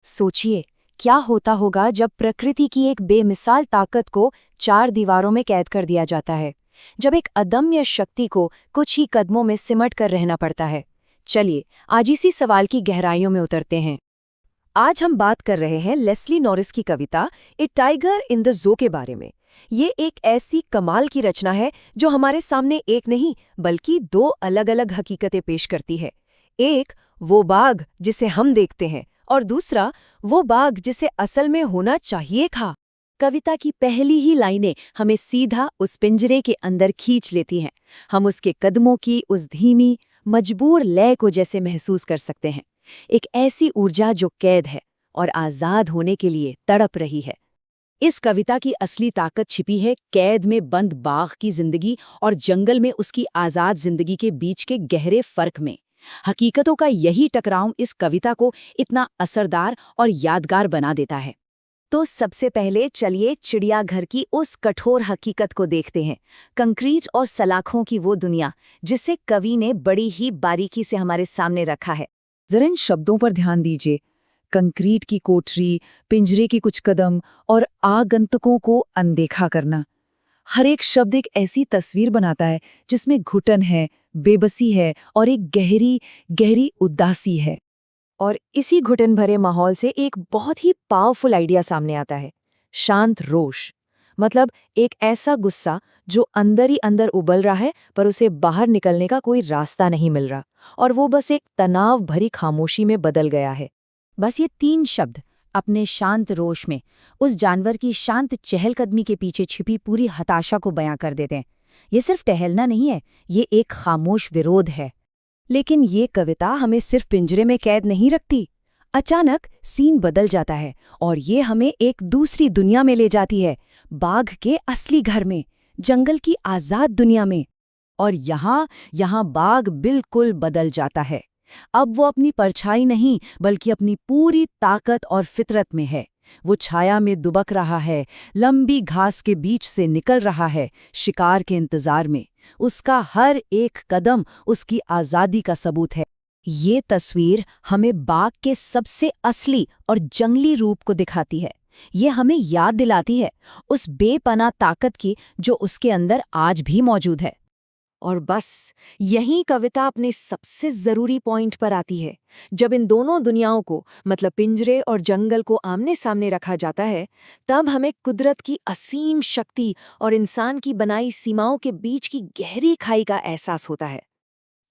सोचिए, क्या होता होगा जब प्रकृति की एक बेमिसाल ताकत को चार दीवारों में कैद कर दिया जाता है, जब एक अदम्य शक्ति को कुछ ही कदमों में सिमट कर रहना पड़ता है। चलिए, आज इसी सवाल की गहराइयों में उतरते हैं। आज हम बात कर रहे हैं लेस्ली नॉरिस की कविता ए टाइगर इन द ज़ू के बारे में। ये एक ऐसी कमाल की रचना है जो हमारे सामने एक नहीं बल्कि दो अलग-अलग हकीकतें पेश करती है। एक वो बाघ जिसे हम देखते हैं और दूसरा वो बाघ जिसे असल में होना चाहिए था। कविता की पहली ही लाइनें हमें सीधा उस पिंजरे के अंदर खींच लेती हैं। हम उसके कदमों की उस धीमी, मजबूर लय को जैसे महसूस कर सकते हैं। एक ऐसी ऊर्जा जो कैद है और आजाद होने के लिए तड़प रही है। इस कविता की असली ताकत छिपी है कैद में बंद बाघ की जिंदगी और जंगल में उसकी आजाद जिंदगी के बीच के गहरे फर्क में। हकीकतों का यही टकराव इस कविता को इतना असरदार और यादगार बना देता है। तो सबसे पहले चलिए चिड़ियाघर की उस कठोर हकीकत को देखते हैं, कंक्रीट और सलाखों की वो दुनिया जिसे कवि ने बड़ी ही बारीकी से हमारे सामने रखा है। जरा इन शब्दों पर ध्यान दीजिए। कंक्रीट की कोठरी, पिंजरे के कुछ कदम और आगंतुकों को अनदेखा करना। हर एक शब्द एक ऐसी तस्वीर बनाता है जिसमें घुटन है, बेबसी है और एक गहरी गहरी उदासी है। और इसी घुटन भरे माहौल से एक बहुत ही पावरफुल आइडिया सामने आता है, शांत रोष। मतलब एक ऐसा गुस्सा जो अंदर ही अंदर उबल रहा है पर उसे बाहर निकलने का कोई रास्ता नहीं मिल रहा, और वो बस एक तनाव भरी खामोशी में बदल गया है। बस ये तीन शब्द अपने शांत रोष में उस जानवर की शांत चहलकदमी के पीछे छिपी पूरी हताशा को बयां कर देते हैं। ये सिर्फ टहलना नहीं है, ये एक खामोश विरोध है। लेकिन ये कविता हमें सिर्फ पिंजरे में कैद नहीं रखती। अचानक सीन बदल जाता है और ये हमें एक दूसरी दुनिया में ले जाती है, बाघ के असली घर में, जंगल की आजाद दुनिया में। और यहाँ बाघ बिल्कुल बदल जाता है। अब वो अपनी परछाई नहीं बल्कि अपनी पूरी ताकत और फितरत में है। वो छाया में दुबक रहा है, लंबी घास के बीच से निकल रहा है, शिकार के इंतजार में। उसका हर एक कदम उसकी आज़ादी का सबूत है। ये तस्वीर हमें बाघ के सबसे असली और जंगली रूप को दिखाती है। ये हमें याद दिलाती है उस बेपनाह ताकत की जो उसके अंदर आज भी मौजूद है। और बस यही कविता अपने सबसे ज़रूरी पॉइंट पर आती है। जब इन दोनों दुनियाओं को, मतलब पिंजरे और जंगल को आमने सामने रखा जाता है, तब हमें कुदरत की असीम शक्ति और इंसान की बनाई सीमाओं के बीच की गहरी खाई का एहसास होता है।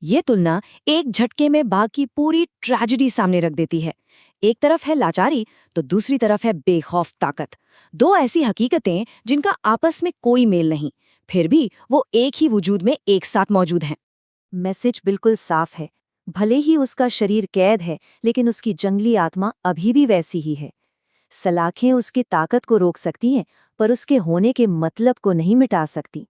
ये तुलना एक झटके में बाघ की पूरी ट्रेजेडी सामने रख देती है। एक तरफ है लाचारी तो दूसरी तरफ है बेखौफ ताकत। दो ऐसी हकीकतें जिनका आपस में कोई मेल नहीं, फिर भी वो एक ही वजूद में एक साथ मौजूद हैं। मैसेज बिल्कुल साफ है। भले ही उसका शरीर कैद है, लेकिन उसकी जंगली आत्मा अभी भी वैसी ही है। सलाखें उसकी ताकत को रोक सकती हैं, पर उसके होने के मतलब को नहीं मिटा सकती।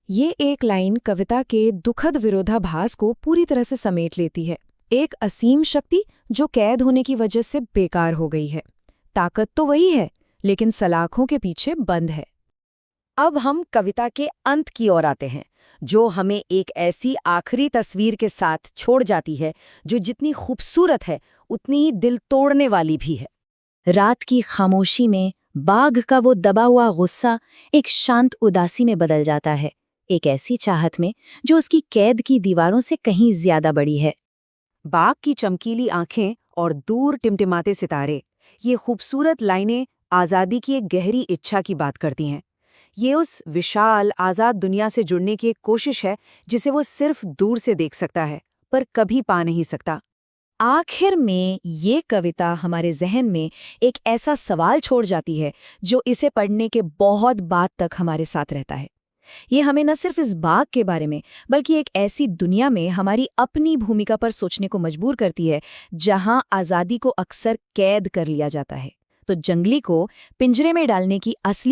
ये एक लाइन कविता के दुखद विरोधाभास को पूरी तरह से समेट लेती है। एक असीम शक्ति जो कैद होने की वजह से बेकार हो गई है। ताकत तो वही है, लेकिन सलाखों के पीछे बंद है। अब हम कविता के अंत की ओर आते हैं, जो हमें एक ऐसी आखिरी तस्वीर के साथ छोड़ जाती है जो जितनी खूबसूरत है उतनी ही दिल तोड़ने वाली भी है। रात की खामोशी में बाघ का वो दबा हुआ गुस्सा एक शांत उदासी में बदल जाता है, एक ऐसी चाहत में जो उसकी कैद की दीवारों से कहीं ज्यादा बड़ी है। बाघ की चमकीली आंखें और दूर टिमटिमाते सितारे, ये खूबसूरत लाइनें आज़ादी की एक गहरी इच्छा की बात करती हैं। ये उस विशाल आज़ाद दुनिया से जुड़ने की एक कोशिश है जिसे वो सिर्फ दूर से देख सकता है पर कभी पा नहीं सकता। आखिर में ये कविता हमारे जहन में एक ऐसा सवाल छोड़ जाती है जो इसे पढ़ने के बहुत बाद तक हमारे साथ रहता है। ये हमें न सिर्फ इस बाघ के बारे में बल्कि एक ऐसी दुनिया में हमारी अपनी भूमिका पर सोचने को मजबूर करती है जहां आज़ादी को अक्सर कैद कर लिया जाता है। तो जंगली को पिंजरे में डालने की असली